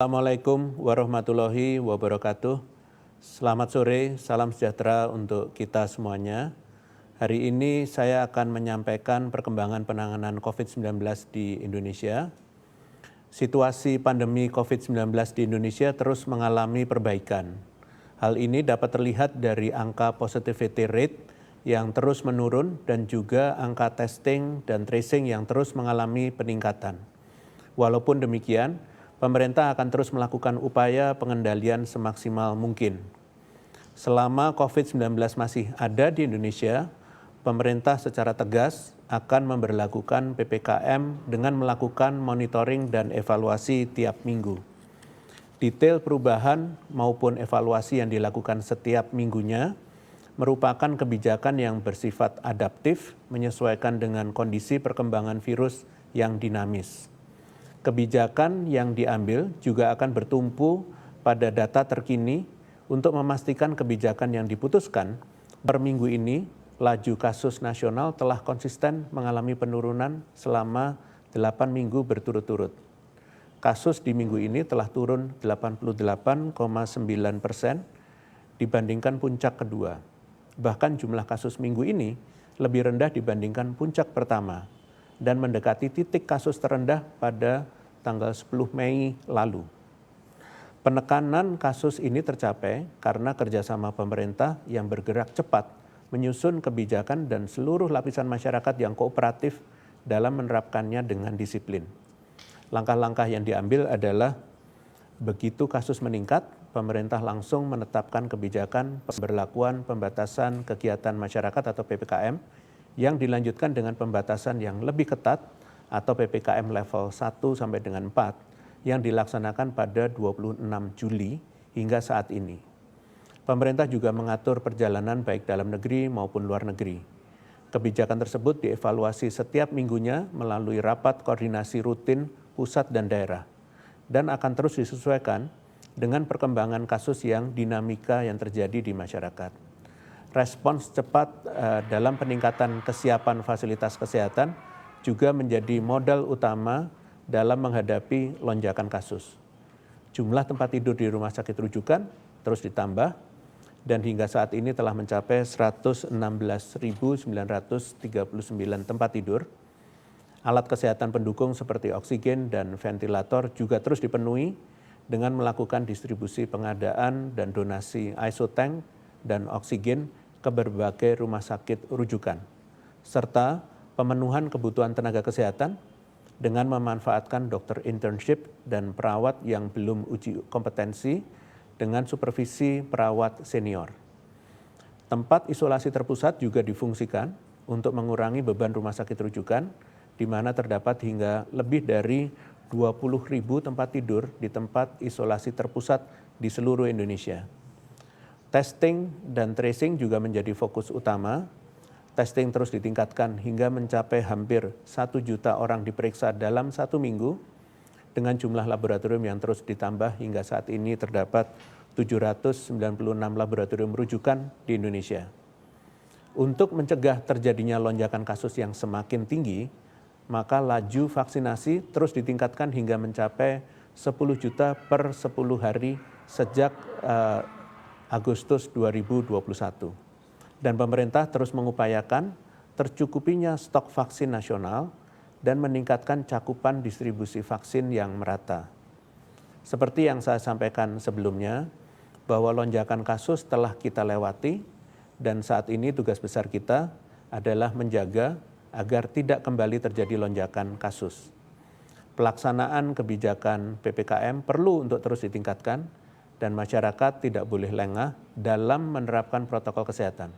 Assalamualaikum warahmatullahi wabarakatuh. Selamat sore, salam sejahtera untuk kita semuanya. Hari ini saya akan menyampaikan perkembangan penanganan COVID-19 di Indonesia. Situasi pandemi COVID-19 di Indonesia terus mengalami perbaikan. Hal ini dapat terlihat dari angka positivity rate yang terus menurun dan juga angka testing dan tracing yang terus mengalami peningkatan. Walaupun demikian, pemerintah akan terus melakukan upaya pengendalian semaksimal mungkin. Selama COVID-19 masih ada di Indonesia, pemerintah secara tegas akan memberlakukan PPKM dengan melakukan monitoring dan evaluasi tiap minggu. Detail perubahan maupun evaluasi yang dilakukan setiap minggunya merupakan kebijakan yang bersifat adaptif menyesuaikan dengan kondisi perkembangan virus yang dinamis. Kebijakan yang diambil juga akan bertumpu pada data terkini untuk memastikan kebijakan yang diputuskan. Per minggu ini, laju kasus nasional telah konsisten mengalami penurunan selama 8 minggu berturut-turut. Kasus di minggu ini telah turun 88,9% dibandingkan puncak kedua. Bahkan jumlah kasus minggu ini lebih rendah dibandingkan puncak pertama dan mendekati titik kasus terendah pada tanggal 10 Mei lalu. Penekanan kasus ini tercapai karena kerjasama pemerintah yang bergerak cepat menyusun kebijakan dan seluruh lapisan masyarakat yang kooperatif dalam menerapkannya dengan disiplin. Langkah-langkah yang diambil adalah begitu kasus meningkat, pemerintah langsung menetapkan kebijakan pemberlakuan pembatasan kegiatan masyarakat atau PPKM yang dilanjutkan dengan pembatasan yang lebih ketat atau PPKM level 1 sampai dengan 4 yang dilaksanakan pada 26 Juli hingga saat ini. Pemerintah juga mengatur perjalanan baik dalam negeri maupun luar negeri. Kebijakan tersebut dievaluasi setiap minggunya melalui rapat koordinasi rutin pusat dan daerah dan akan terus disesuaikan dengan perkembangan kasus yang dinamika yang terjadi di masyarakat. Respons cepat dalam peningkatan kesiapan fasilitas kesehatan juga menjadi modal utama dalam menghadapi lonjakan kasus. Jumlah tempat tidur di rumah sakit rujukan terus ditambah dan hingga saat ini telah mencapai 116.939 tempat tidur. Alat kesehatan pendukung seperti oksigen dan ventilator juga terus dipenuhi dengan melakukan distribusi pengadaan dan donasi isotank dan oksigen ke berbagai rumah sakit rujukan, serta pemenuhan kebutuhan tenaga kesehatan dengan memanfaatkan dokter internship dan perawat yang belum uji kompetensi dengan supervisi perawat senior. Tempat isolasi terpusat juga difungsikan untuk mengurangi beban rumah sakit rujukan, di mana terdapat hingga lebih dari 20.000 tempat tidur di tempat isolasi terpusat di seluruh Indonesia. Testing dan tracing juga menjadi fokus utama. Testing terus ditingkatkan hingga mencapai hampir 1 juta orang diperiksa dalam 1 minggu dengan jumlah laboratorium yang terus ditambah hingga saat ini terdapat 796 laboratorium rujukan di Indonesia. Untuk mencegah terjadinya lonjakan kasus yang semakin tinggi, maka laju vaksinasi terus ditingkatkan hingga mencapai 10 juta per 10 hari sejak Agustus 2021. Dan pemerintah terus mengupayakan tercukupinya stok vaksin nasional dan meningkatkan cakupan distribusi vaksin yang merata. Seperti yang saya sampaikan sebelumnya, bahwa lonjakan kasus telah kita lewati dan saat ini tugas besar kita adalah menjaga agar tidak kembali terjadi lonjakan kasus. Pelaksanaan kebijakan PPKM perlu untuk terus ditingkatkan dan masyarakat tidak boleh lengah dalam menerapkan protokol kesehatan.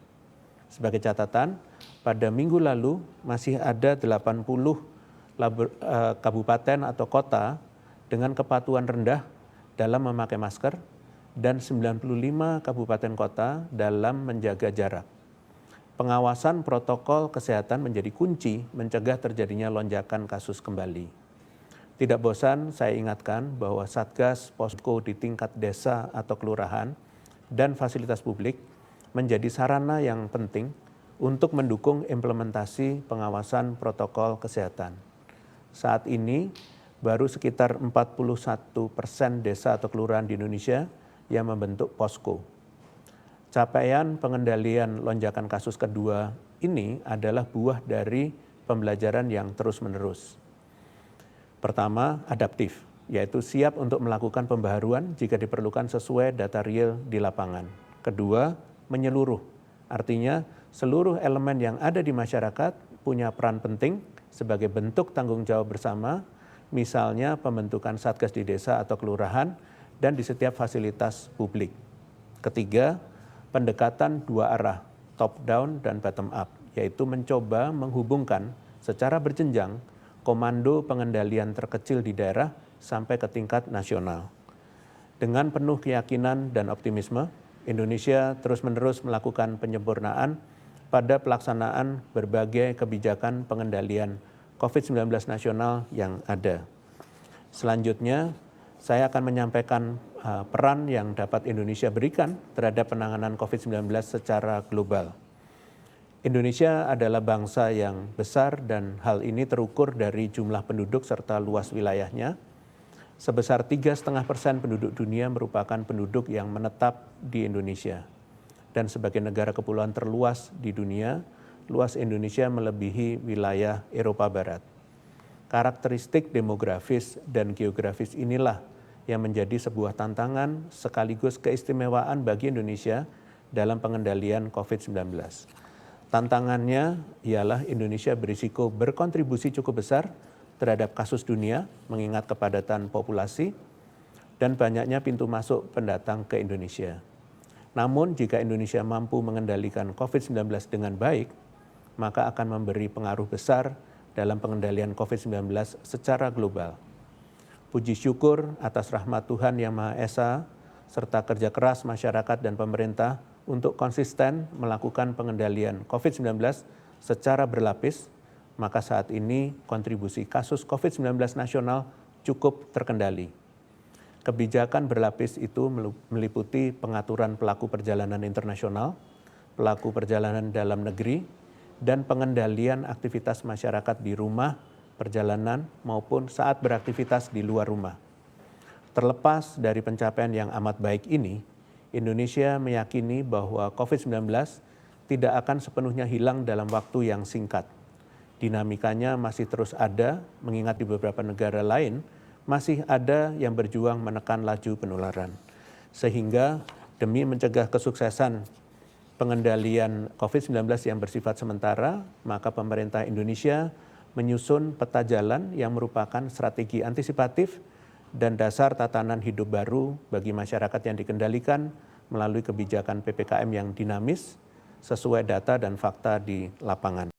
Sebagai catatan, pada minggu lalu masih ada 80 kabupaten atau kota dengan kepatuhan rendah dalam memakai masker dan 95 kabupaten kota dalam menjaga jarak. Pengawasan protokol kesehatan menjadi kunci mencegah terjadinya lonjakan kasus kembali. Tidak bosan saya ingatkan bahwa Satgas Posko di tingkat desa atau kelurahan dan fasilitas publik menjadi sarana yang penting untuk mendukung implementasi pengawasan protokol kesehatan. Saat ini baru sekitar 41% desa atau kelurahan di Indonesia yang membentuk posko. Capaian pengendalian lonjakan kasus kedua ini adalah buah dari pembelajaran yang terus-menerus. Pertama, adaptif, yaitu siap untuk melakukan pembaharuan jika diperlukan sesuai data real di lapangan. Kedua, menyeluruh, artinya seluruh elemen yang ada di masyarakat punya peran penting sebagai bentuk tanggung jawab bersama, misalnya pembentukan satgas di desa atau kelurahan dan di setiap fasilitas publik. Ketiga, pendekatan dua arah, top down dan bottom up, yaitu mencoba menghubungkan secara berjenjang komando pengendalian terkecil di daerah sampai ke tingkat nasional. Dengan penuh keyakinan dan optimisme, Indonesia terus-menerus melakukan penyempurnaan pada pelaksanaan berbagai kebijakan pengendalian COVID-19 nasional yang ada. Selanjutnya, saya akan menyampaikan peran yang dapat Indonesia berikan terhadap penanganan COVID-19 secara global. Indonesia adalah bangsa yang besar dan hal ini terukur dari jumlah penduduk serta luas wilayahnya. Sebesar 3,5% penduduk dunia merupakan penduduk yang menetap di Indonesia. Dan sebagai negara kepulauan terluas di dunia, luas Indonesia melebihi wilayah Eropa Barat. Karakteristik demografis dan geografis inilah yang menjadi sebuah tantangan sekaligus keistimewaan bagi Indonesia dalam pengendalian COVID-19. Tantangannya ialah Indonesia berisiko berkontribusi cukup besar terhadap kasus dunia mengingat kepadatan populasi dan banyaknya pintu masuk pendatang ke Indonesia. Namun jika Indonesia mampu mengendalikan COVID-19 dengan baik, maka akan memberi pengaruh besar dalam pengendalian COVID-19 secara global. Puji syukur atas rahmat Tuhan Yang Maha Esa, serta kerja keras masyarakat dan pemerintah untuk konsisten melakukan pengendalian COVID-19 secara berlapis, maka saat ini kontribusi kasus COVID-19 nasional cukup terkendali. Kebijakan berlapis itu meliputi pengaturan pelaku perjalanan internasional, pelaku perjalanan dalam negeri, dan pengendalian aktivitas masyarakat di rumah, perjalanan, maupun saat beraktivitas di luar rumah. Terlepas dari pencapaian yang amat baik ini, Indonesia meyakini bahwa COVID-19 tidak akan sepenuhnya hilang dalam waktu yang singkat. Dinamikanya masih terus ada, mengingat di beberapa negara lain masih ada yang berjuang menekan laju penularan. Sehingga demi mencegah kesuksesan pengendalian COVID-19 yang bersifat sementara, maka pemerintah Indonesia menyusun peta jalan yang merupakan strategi antisipatif dan dasar tatanan hidup baru bagi masyarakat yang dikendalikan melalui kebijakan PPKM yang dinamis, sesuai data dan fakta di lapangan.